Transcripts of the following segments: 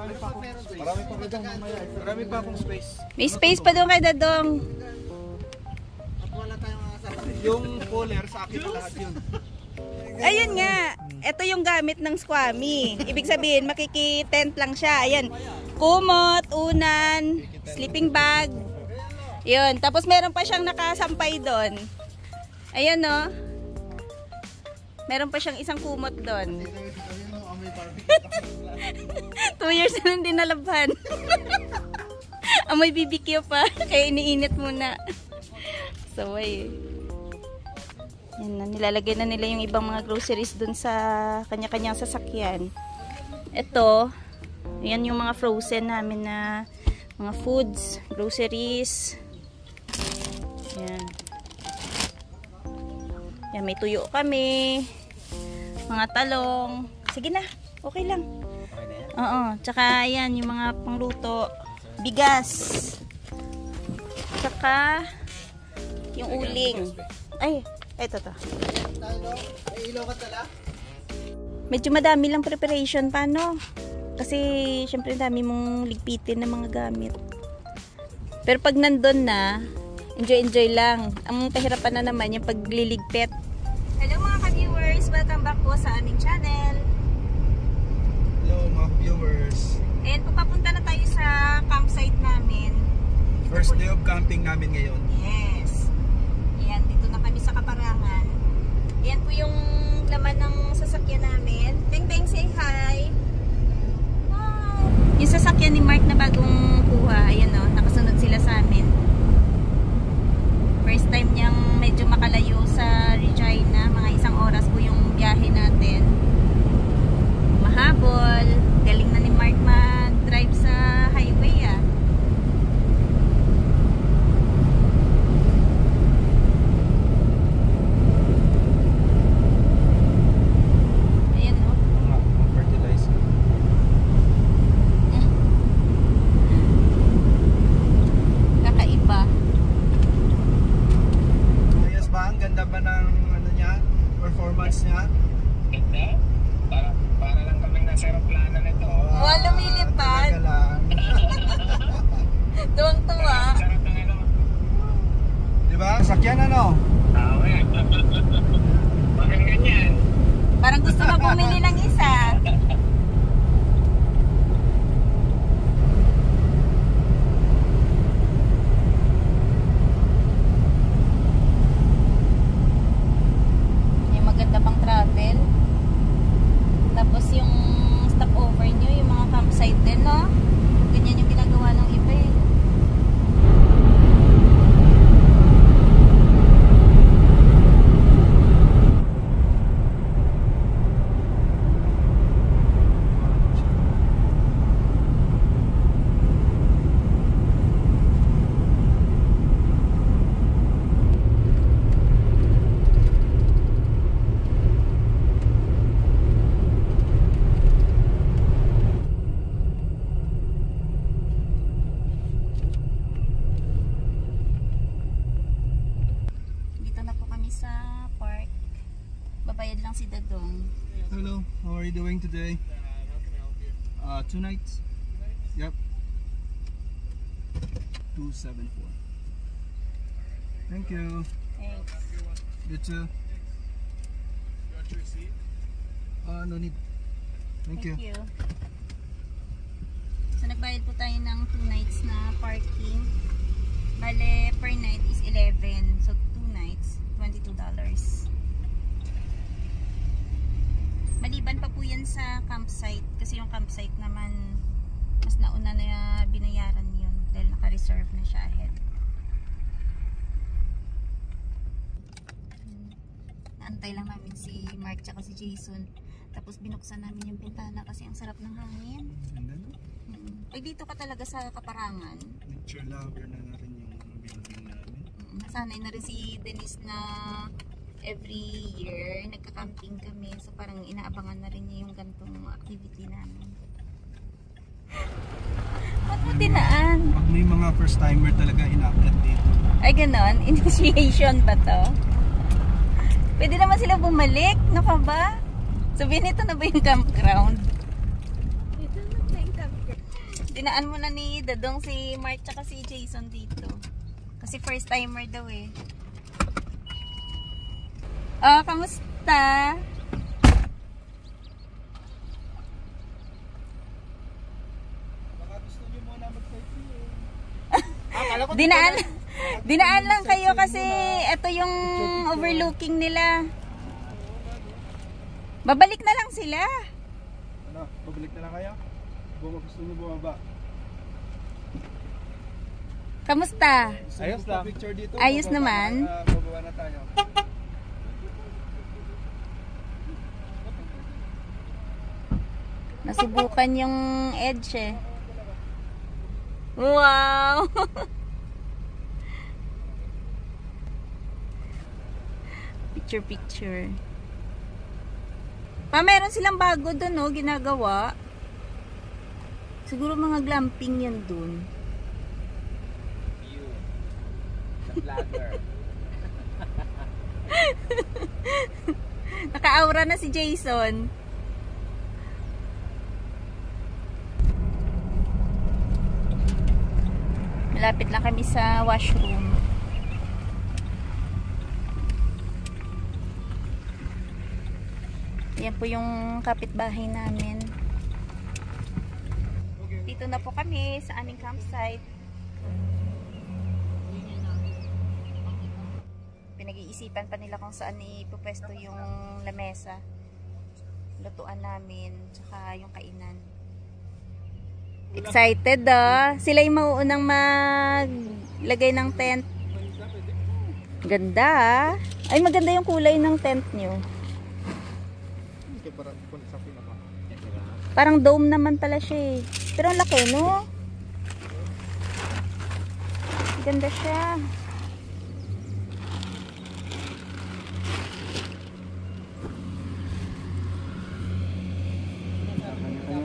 Marami pa akong space. May space pa doon kay Dadong. Yung cooler sa akin na lahat yun. Ayun nga. Ito yung gamit ng Squammy. Ibig sabihin, makiki-tent lang siya. Ayan. Kumot, unan, sleeping bag. Yun. Tapos meron pa siyang nakasampay doon. Ayan, no? Meron pa siyang isang kumot doon. 2 years na nang dinalabhan. Amoy BBQ pa. Kaya iniinit muna. So, ay. Yan na, nilalagay na nila yung ibang mga groceries dun sa kanya-kanyang sasakyan. Ito, yan yung mga frozen namin na mga foods, groceries. Yan. Yan, may tuyo kami. Mga talong. Sige na, okay lang. Oo, tsaka yan, yung mga pangluto. Bigas. Tsaka yung uling. Ay, ito to. Medyo madami lang preparation pa, no? Kasi syempre dami mong ligpitin ng mga gamit. Pero pag nandun na, enjoy lang. Ang pahirapan na naman yung pagliligpit. Hello mga ka-viewers! Welcome back po sa aming channel. Hello mga viewers. And papapunta na tayo sa campsite namin. First day of camping namin ngayon. Yes. Ayan, dito na kami sa Kaparangan. Ayan po yung laman ng sasakyan namin. Teng Teng, say hi! Wow! Yung sasakyan ni Mark na bagong kuha, ayan o, nakasunod sila sa amin. First time niyang medyo makalayo sa Regina. Mga 1 oras po yung biyahe natin. Mahabol. Galing na ni Mark mag-drive sa highway ah. Ayan o. Mga fertilizer. Kakaiba. Ayos ba? Ang ganda ba ng ano niya? Performance niya? Ganda? Para lang kaming nasa aeroplano nito. Wow, lumilipad. Talaga lang. Tuwang-tuwa. Sarap ng ano. Diba? Sakyan ano? Tawe. Bakit ganyan? Parang gusto ka bumili ng isa. Yung maganda pang travel. Tapos yung stopover nyo, yung mga campsite din, no? Ganyan yung ginagawa ng iba eh. Sa park. Babayad lang si Dadong. Hello, how are you doing today? 2 nights? Yep. 274. Thank you. Thanks. You too. No need. Thank you. So nagbayad po tayo ng 2 nights na parking. Bale, per night is 11. So 2 nights, $22. Maliban pa po yan sa campsite. Kasi yung campsite naman, mas nauna na binayaran yun. Dahil naka-reserve na siya ahead. Naantay lang namin si Mark tsaka si Jason. Tapos binuksan namin yung bintana kasi ang sarap ng hangin. Pag dito ka talaga sa Kaparangan, nature lover na natin yung building namin. Nasanay na rin si Denise na every year nagka-camping kami. So parang inaabangan na rin niya yung ganitong activity namin. Ba't mo tinaan? Pag may mga first timer talaga ina-upload dito. Ay ganon? Initiation ba to? Pwede naman sila bumalik. Naka ba? Sabihin, ito na ba yung campground? Ito na ba yung campground? Dinaan mo na ni Dadong si Mark tsaka si Jason dito. Kasi first timer daw eh. Oh, kamusta? Baka gusto niyo muna mag-sightseeing. Dinaan lang kayo kasi ito yung overlooking nila. Babalik na lang sila. Ano, pabalik na lang kayo? Gusto niyo bumaba? Kamusta? Ayos lang. Picture dito. Ayos naman. Bababa na tayo. Nasubukan yung edge eh. Wow! Picture. Meron silang bago dun, no? Ginagawa. Siguro mga glamping yan dun. You. The vlogger. Naka-aura na si Jason. Malapit lang kami sa washroom. Yan po yung kapitbahay namin. Dito na po kami sa aming campsite. Pinag-iisipan pa nila kung saan ipupwesto yung lamesa. Lutuan namin, tsaka yung kainan. Excited sila yung mauunang maglagay ng tent. Ganda Ay, maganda yung kulay ng tent nyo. Parang dome naman pala siya eh. Pero ang laki, no? Ganda siya.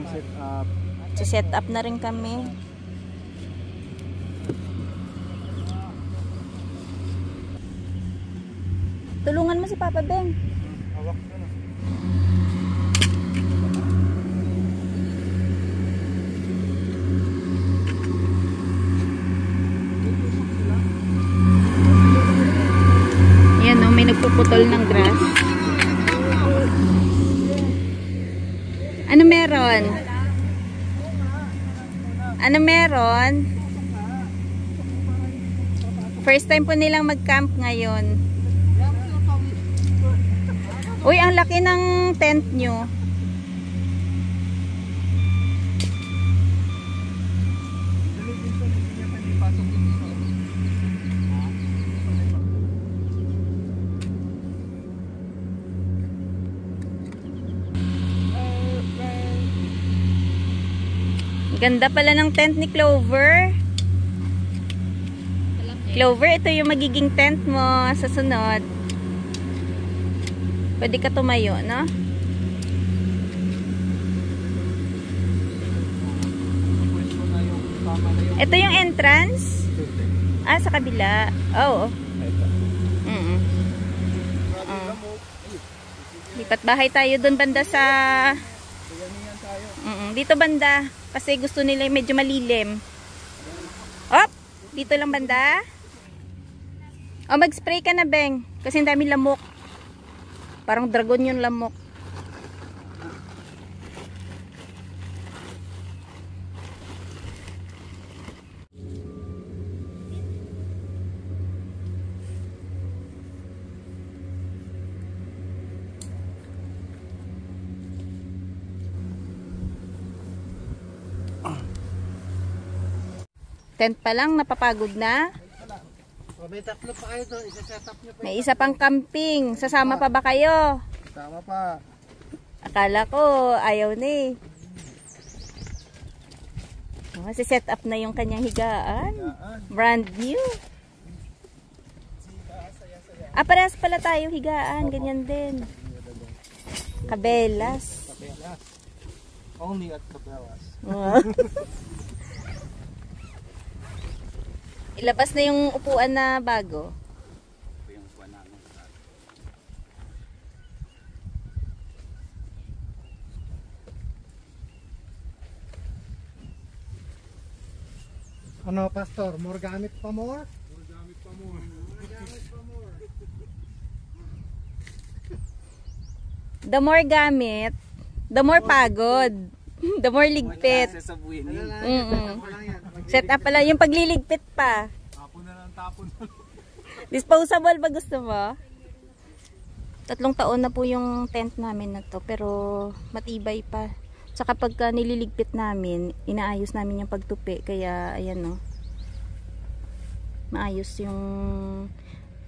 Set up. Set up na rin kami. Tulungan mo si Papa Beng. Hawak ko na. Ayan, no, may nagpuputol ng grass. Ano meron? Ano meron? First time po nilang mag-camp ngayon. Uy, ang laki ng tent nyo. Ganda pala ng tent ni Clover. Clover, ito yung magiging tent mo sa sunod. Pwede ka tumayo, no? Ito yung entrance? Ah, sa kabila. Oo. Lipat bahay tayo doon banda sa... Dito banda. Kasi gusto nila medyo malilim. Op! Dito lang banda. O, mag-spray ka na, Beng. Kasi ang dami lamok. Parang dragon yung lamok. Tent pa lang, napapagod na. May tatlo pa kayo doon, isa-set up nyo pa. May isa pang camping. Sasama pa ba kayo? Tama pa. Akala ko, ayaw na eh. Oh, set up na yung kanyang higaan. Brand new. Ah, parehas pala tayo higaan. Ganyan din. Kabelas. Kabelas. Only at Kabelas. Ilabas na yung upuan na bago. Ito yung kuha namin. Ano, Pastor? More gamit pa more? The more gamit, the more pagod. The more ligpit. Sa buwin. Set up pala. Yung pagliligpit pa. Tapon na lang, tapon. Disposable ba gusto mo? 3 taon na po yung tent namin na to. Pero matibay pa. Tsaka pagka nililigpit namin, inaayos namin yung pagtupi. Kaya ayan no. Maayos yung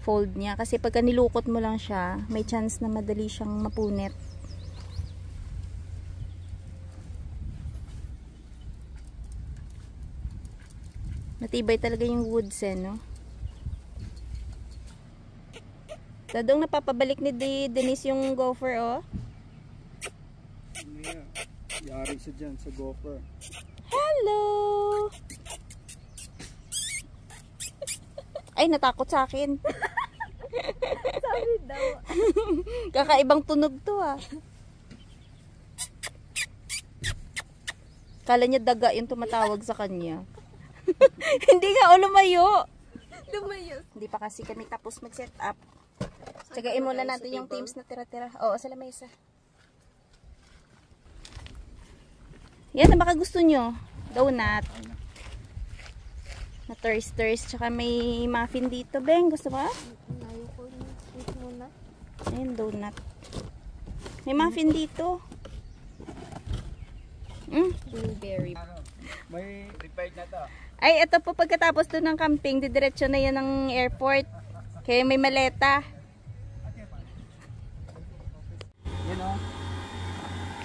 fold niya. Kasi pagka nilukot mo lang siya, may chance na madali siyang mapunit. Matibay talaga yung woods eh, no? Dadong napapabalik ni Denise yung gopher, oh. Yari siya dyan sa gopher. Hello! Ay, natakot sa akin. Sabi daw. Kakaibang tunog to, ah. Kala niya daga yung tumatawag sa kanya. Hindi nga, lumayo. Hindi pa kasi kami tapos mag-set up. Tsagain muna natin yung teams na tira-tira. Oo, sa lamesa. Yan, baka gusto nyo. Donut. Na toasters. Tsaka may muffin dito, Beng. Gusto ba? Ayun, donut. May muffin dito. Blueberry. May prepared na to. Ay, ito po pagkatapos doon ng camping, didiretso na yan ng airport. Kaya may maleta. Yan o.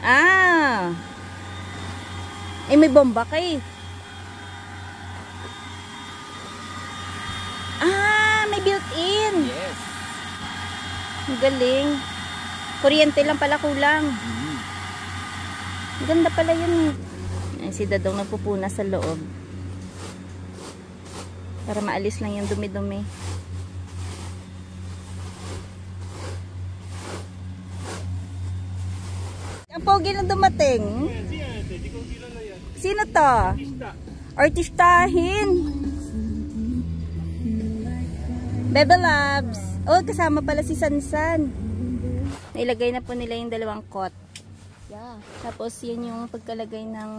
Ah! Eh, may bomba kay. Ah, may built-in. Yes. Ang galing. Kuryente lang pala kulang. Ang ganda pala yun. Ay, si Dadong nagpupuna sa loob. Para maalis lang yung dumi-dumi. Ang pogi lang dumating. Sino to? Artistahin. Bebe Labs. Oh, kasama pala si Sansan. Nailagay na po nila yung 2 cot. Yeah. Tapos yan yung pagkalagay ng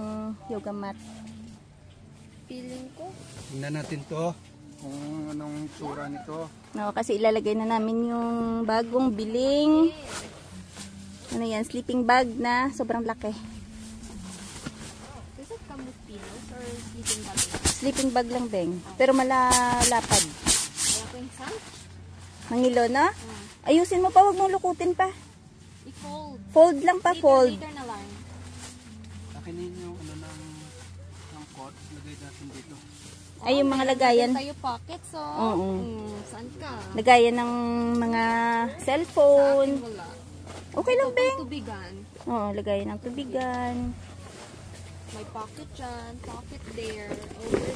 yoga mat. Feeling ko. Tingnan natin to. Kung anong tsura nito. No, kasi ilalagay na namin yung bagong biling. Ano yan? Sleeping bag na sobrang laki. Does it come with pillows or sleeping bag? Sleeping bag lang, Beng. Pero malalapad. Kaya ko yung sun? Mangilo na? Ayusin mo pa, wag mong lukutin pa. I-fold. Fold lang pa, fold. Later na lang. Akinin yung ano ng pot. Lagay natin dito. Ay, yung mga lagayan. Tayo pockets, so. Oo. Saan ka? Lagayan ng mga cellphone. Wala. Okay lang, Beng. Tubigan. Oo, lagayan ng tubigan. May pocket dyan, pocket there, over.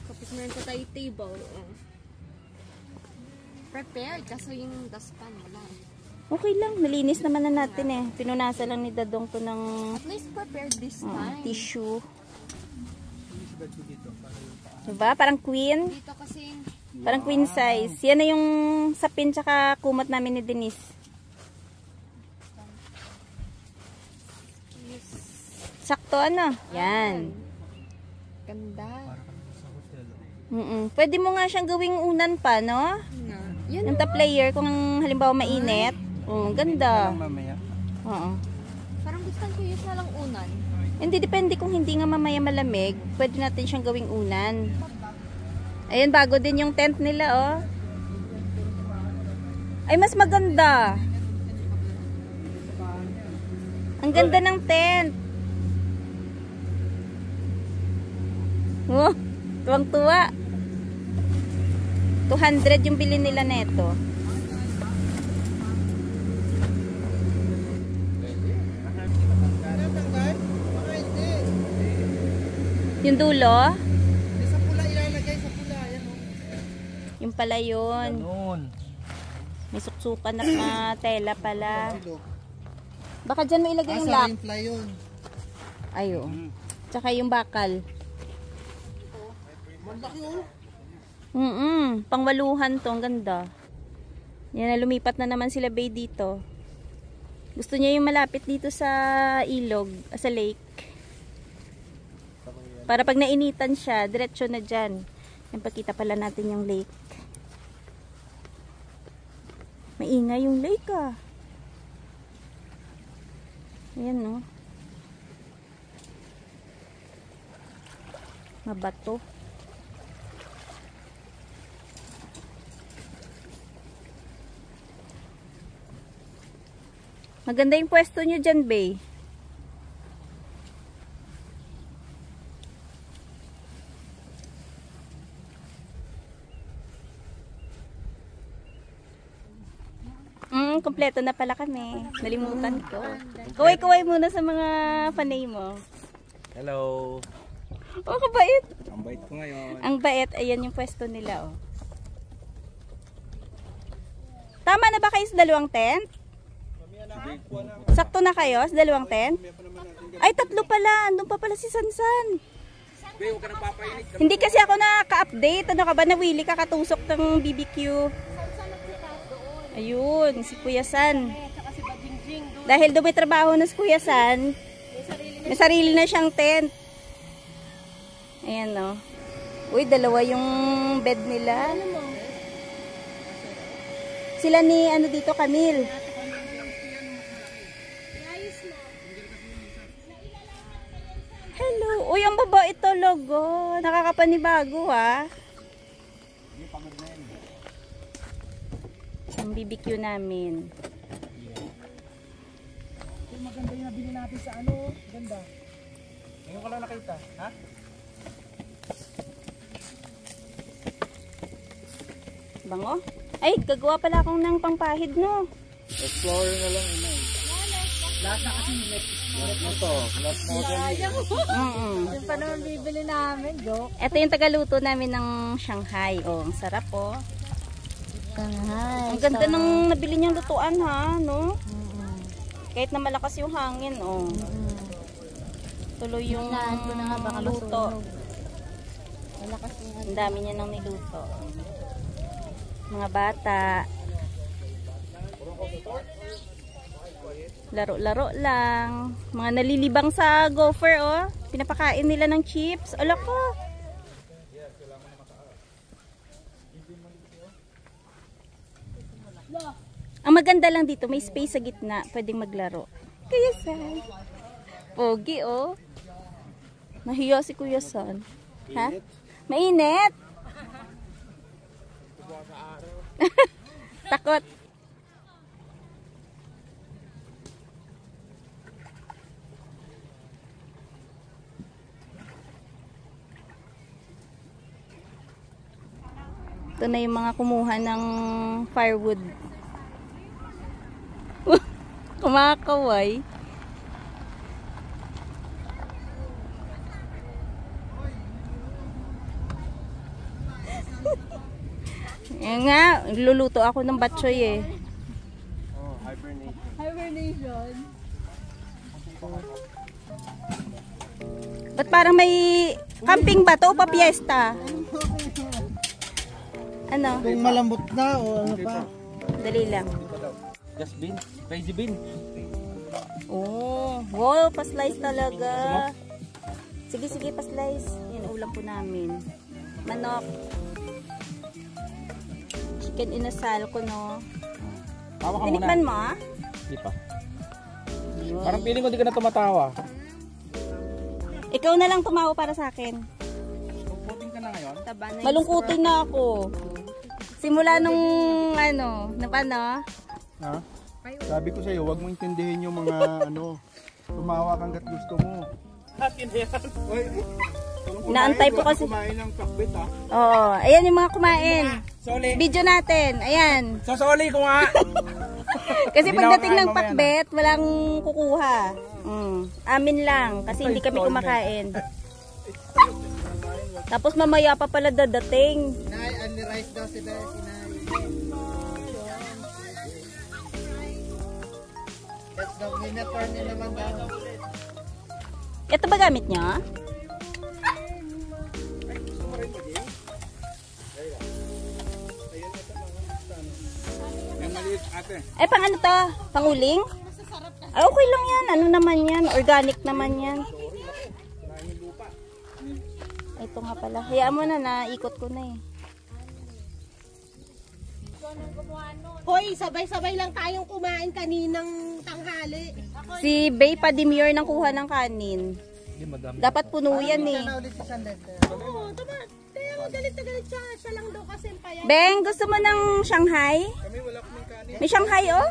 Tapos meron pa tayo table. Prepared, kaso yung dustpan, wala. Okay lang, nalinis naman na natin eh. Pinunasan lang ni Dadong to ng At least prepared this time. tissue. Isigad ko dito. Para yung paa. Diba? Parang queen. Dito kasi, Parang queen size. Yan na yung sapin tsaka kumot namin ni Denise. Sakto ano? Yan. ganda. Para kami sa hotel. Pwede mo nga siyang gawing unan pa, no? Na. Yan. Yung top layer kung halimbawa mainit. Ganda. Lang mamaya. Oo. Parang gusto ko use na lang unan. Hindi, depende kung hindi nga mamaya malamig. Pwede natin siyang gawing unan. Ayan, bago din yung tent nila, oh. Ay, mas maganda. Ang ganda ng tent. Oh, tuwang-tuwa. 200 yung bili nila neto. Yung dulo? Sa pula ilalagay, sa pula. Yan, oh. Yung pala yun. Noon. May suksukan na tela pala. Baka dyan mo ilagay yung Sa lock. rin fly yun. Ayo. Tsaka yung bakal. Malaki oh. Pangwaluhan to, ang ganda. Yan na, lumipat na naman sila Bay dito. Gusto niya yung malapit dito sa ilog, sa lake. Para pag nainitan siya, diretso na dyan. Yan, pakita pala natin yung lake. Maingay yung lake ah. Ayan no. Mabato. Maganda yung pwesto nyo dyan, Bay. Kompleto na pala kami. Nalimutan ko. Kaway-kaway muna sa mga fanay mo. Hello. Oh, kabait. Ang bait ko ngayon. Ang bait. Ayan yung pwesto nila, oh. Tama na ba kayo sa dalawang tent? Sakto na kayo sa dalawang tent? Ay, tatlo pala. Andun pa pala si Sansan. Hindi kasi ako nakaka-update. Ano ka ba? Nawili ka katusok ng BBQ. Ayun, si Kuya San. Dahil doon may trabaho na si Kuya San, may sarili na siyang tent. Ayan o. Uy, dalawa yung bed nila. Sila ni ano dito, Camille. Hello. Uy, ang baba ito, logo. Nakakapanibago ha. Ang BBQ namin. Maganda yung nabili natin sa ano. Ganda. Ngayon ko lang nakita. Ha? Bango? Ay, gagawa pala akong ng pangpahid, no? Explorer na lang ina. Lahat na kasi Lahat mo to. Last model. Yung pa naman bibili namin, joke. Ito yung tagaluto namin ng Shanghai. Oh, ang sarap oh. Ang ganda ng nabili niyang lutuan ha, no? Kahit na malakas yung hangin, oh. Tuloy yung luto. Ang dami niya nang niluto. Mga bata. Laro-laro lang. Mga nalilibang sa gopher, oh. Pinapakain nila ng chips. Ala ko. Ang maganda lang dito, may space sa gitna. Pwedeng maglaro. Kuya San. Pogi, oh. Nahiya si Kuya San. Ha? Mainit? Takot. Ito na yung mga kumuha ng firewood. Kumakaway. Yan nga, luluto ako ng batchoy eh. Oh, hibernation. Hibernation. Ba't parang may camping ba to o pa fiesta? Ano? Kung malambot na o ano pa. Dali lang. Just bean. Crazy bean. Oh, wow, pa-slice talaga. Sige, sige, pa-slice. Yan, ulam po namin. Manok. Chicken inasal ko, no? Tawa ka muna. Tinikman mo, ah? Hindi pa. Parang feeling ko di ka na tumatawa. Ikaw na lang tumawa para sa akin. Puting ka na ngayon? Malungkutin na ako. Simula nung, ano, na paano? Ha? Sabi ko sa'yo, huwag mo intindihin yung mga ano, tumawa kang gat gusto mo. Akin na yan. Oy, Inaantay po kasi. Kumain ng pakbit ha. Oo, ayan yung mga kumain. Soli. Video natin, ayan. Sasoli ko nga. Kasi Hindi pagdating na ng ako kain, pakbet, walang kukuha. Amin lang, kasi hindi kami kumakain. Tapos mamaya pa pala dadating. Nay, only rice daw si Nay. That's the uniform niya naman daw. Ito ba gamit niya? ate. Ay, pang ano to? Panguling? Ay, okay lang yan. Ano naman yan? Organic naman yan. Ito nga pala. Hayaan mo na, naikot ko na eh. Hoy, sabay-sabay lang tayong kumain kaninang tanghali. Si Bay pa demure ng kuha ng kanin. Dapat puno yan eh. Oo, tama. Pero galit na galit siya. Siya lang daw kasi paya. Beng, gusto mo ng Shanghai? May Shanghai oh?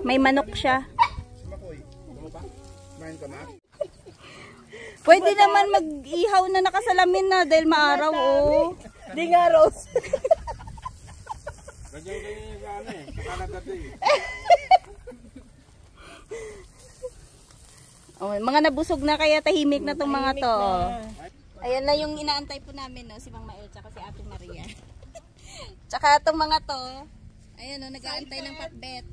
May manok siya. Pwede naman mag-ihaw na nakasalamin na dahil maaraw oh. Di nga, Rose. Ganyan sa ano eh. Sa Canada to eh. Oh, mga nabusog na kaya tahimik na tong mga to. Oh. Ayan na yung inaantay po namin no, si Mang Mael tsaka si Ate Maria. Tsaka tong mga to, ayan no, nag-aantay ng patbet.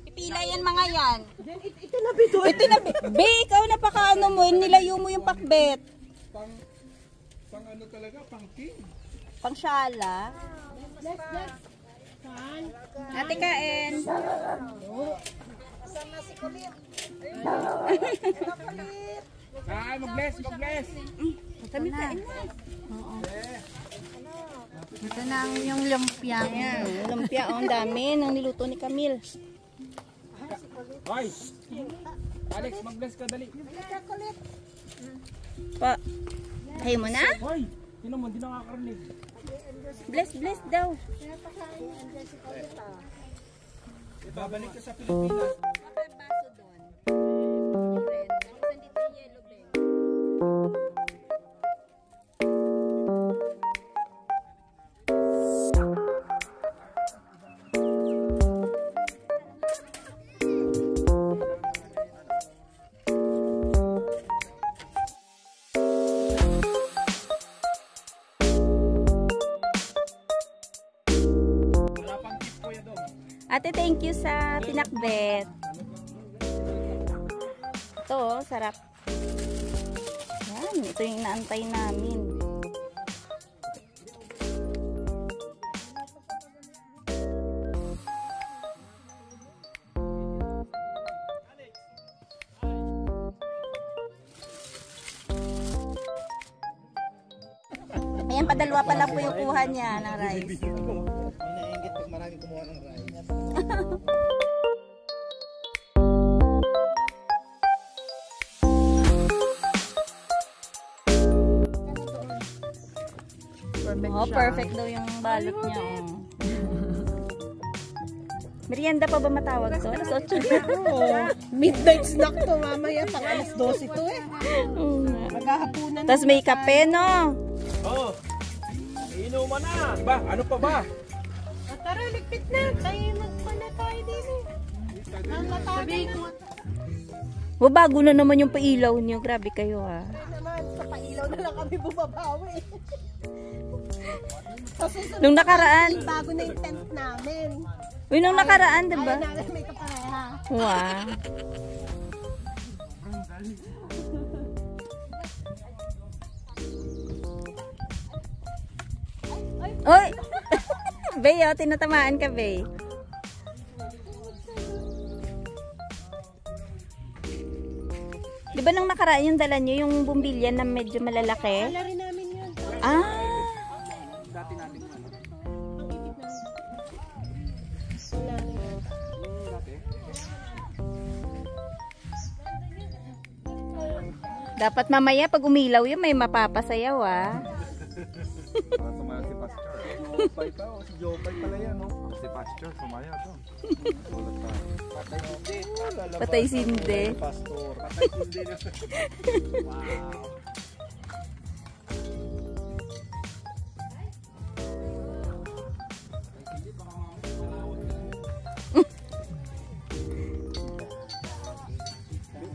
Pipila yan mga yan. Ito na bito. Ito na, Be, ikaw na pakaano mo, nilayo mo yung pakbet. Pang ano talaga, pang king. Pang syala. Ate kain. Ay, mag-bless, mag-bless. Kami kain na. Ito na yung lumpia. Ayan, lumpia. Oh, ang dami nang niluto ni Camille. Hoy! Alex, mag-bless ka, dali. Pa. Tayo mo na? Hoy! Sino mo, hindi nakakarinig. Bless, bless daw. Babalik ka sa Pilipinas. Baso doon. Red. Tapos nandito yung yellow bell. Ate, thank you sa pinakbet. Ito, oh, sarap. Yan, ito yung inaantay namin. Ayan, padalwa pa lang po yung kuha niya ng rice. Inaingit pag maraming kumuha ng rice. Oh, perfect daw yung balot niya. Oh. Merienda pa ba matawag to? Alas 8 na. Midnight snack to mamaya. Pang alas 12 to eh. Maghahapunan. Tapos may kape, no? Oh! Inuman na! Ba? Ano pa ba? Tara, ligpit na. Tayo magpala tayo din eh. Sabi ko O, bago na naman yung pailaw niyo. Grabe kayo, ha. naman, sa pailaw na lang kami bumabawi. Sa susunod Nung nakaraan. bago na yung tent namin. Uy, nung nakaraan, diba? Ayaw namin may kapareha. Wow. Oy! Bey, oh, tinatamaan ka, Bey. Di ba nung nakaraan yung dala nyo, yung bumbilya na medyo malalaki? Wala rin namin yun. Ah! Dapat mamaya pag umilaw yun, may mapapasayaw, ah. Para sumaya si Pastor. Jopay pa, o si Jopay pala yan, no? Si Pastor, sumaya to. Ulat pa. Patay hindi. Patay sinde. Pastor. Patay hindi na. Wow.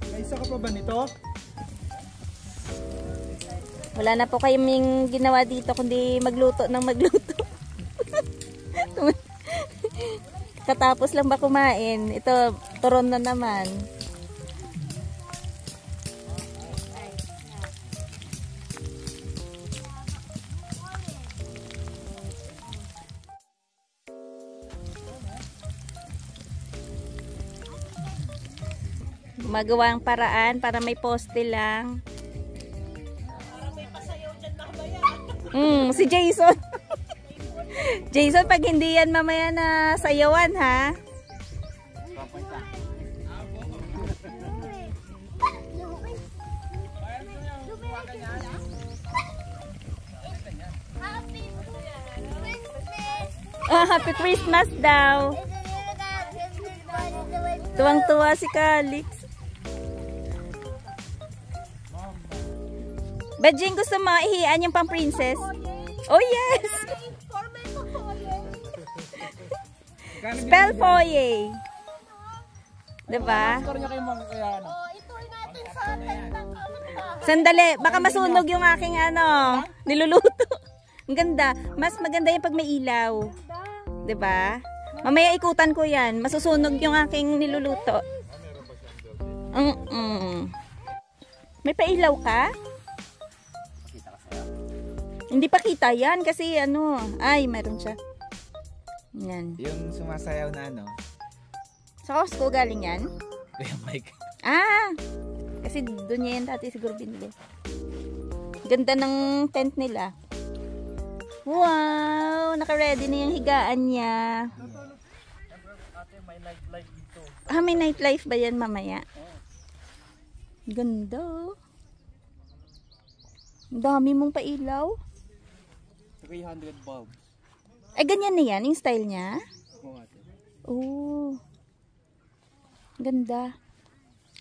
May isa ka pa ba nito? Wala na po kayong ginawa dito kundi magluto ng magluto. Katapos lang ba kumain? Ito, turon na naman. Magawa ang paraan para may poste lang. Si Jason. Jason, pag hindi yan mamaya na sayawan, ha? Happy Christmas daw. Tuwang-tuwa si Calix. Bajing, gusto mo ihian yung pang princess? Oh yes! Spell foye. Diba? Sandali, baka masunog yung aking niluluto. Ang ganda. Mas maganda yung pag may ilaw. Diba? Mamaya ikutan ko yan. Masusunog yung aking niluluto. May pailaw ka? Hindi pa kita yan kasi ay meron siya. Yan. Yung sumasayaw na Sa Costco galing yan? Kuya Mike. Kasi doon niya yan dati siguro binili. Ganda ng tent nila. Wow! Naka-ready na yung higaan niya. May nightlife ba yan mamaya? Ganda. Ang dami mong pailaw. 300 bulbs. Ay, ganyan na yan? Yung style niya? Oo. Ganda.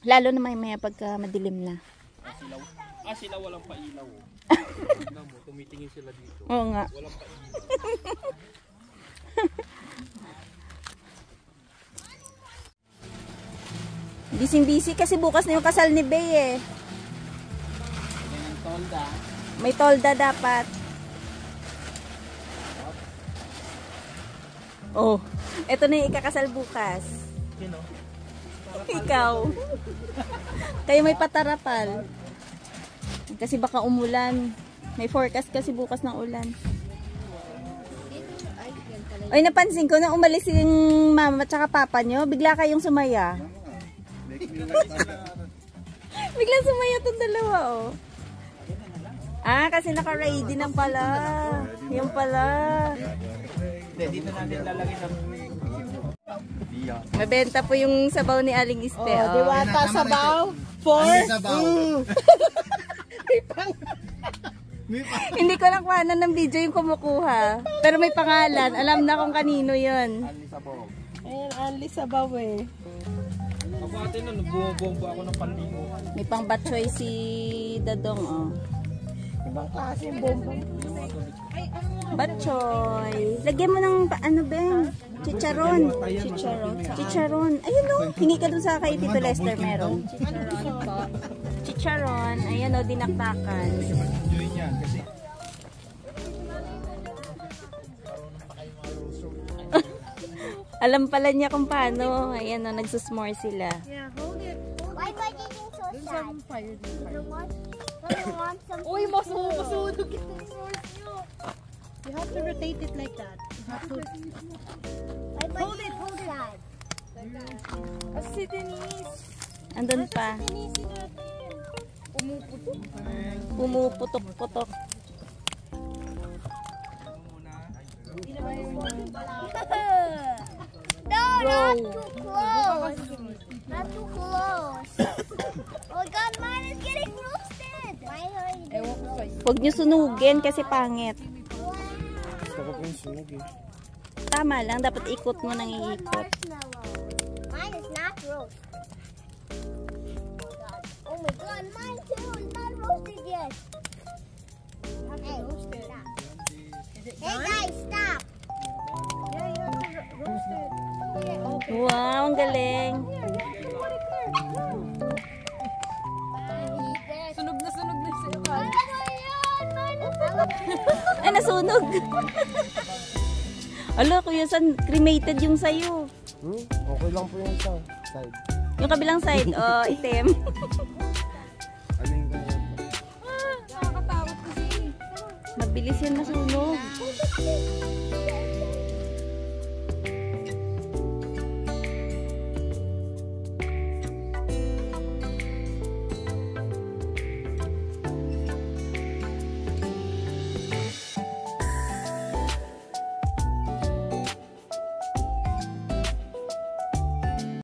Lalo na maya pagka madilim na. Sila walang pailaw. Tignan mo, tumitingin sila dito. Oo nga. Walang pailaw. Busy kasi bukas na yung kasal ni Bey May tolda dapat. Oh, eto na yung ikakasal bukas. Sino? Ikaw. Kayo may patarapal. Kasi baka umulan. May forecast kasi bukas ng ulan. Ay, napansin ko na umalis yung mama at saka papa nyo. Bigla kayong sumaya. Biglang sumaya itong dalawa, oh. Kasi naka-ready na pala. Yung pala. Dito natin lalagay ng Mabenta po yung sabaw ni Aling Iste. Diwata sabaw. 4. Hindi ko lang kuhanan ng video yung kumukuha. Pero may pangalan. Alam na kung kanino yun. Ayan, Anli sabaw eh. Ako ate nun, bumabomba ako ng panligo. May pang batchoy si Dadong, oh. Ibang klase yung bomba. Batchoy. Lagyan mo ng, Ben? Chicharon. Chicharon. Ayun, oh. Hingi ka dun sa kay Tito Lester, meron. Chicharon. Ayan, oh, dinaktakan. Alam pala niya kung paano. Ayan, oh, nagsusmore sila. Yeah, hold it. Why am I getting so sad? Uy, masunog yung source nyo. You have to rotate it like that. You have to... Hold it, hold it. Si Denise. Andun pa. Denise natin. Pumuputok-putok. No, not too close. Not too close. Oh God, mine is getting roasted. Mine already roasted. Huwag nyo sunugin kasi pangit. Gusto ko po yung sunog eh. Tama lang, dapat ikot mo nang iikot. Marshmallow. Mine is not roast. Oh my God, mine too is not roasted yet. Hey, stop. Hey guys, stop. Wow, ang galing. Sunog na siya. Ay, nasunog. Ala, Kuya San, cremated yung sayo. Okay lang po yung isang side. Yung kabilang side, oh, itim. Ano yung ganyan? Nakakatakot kasi. Mabilis yan masunog.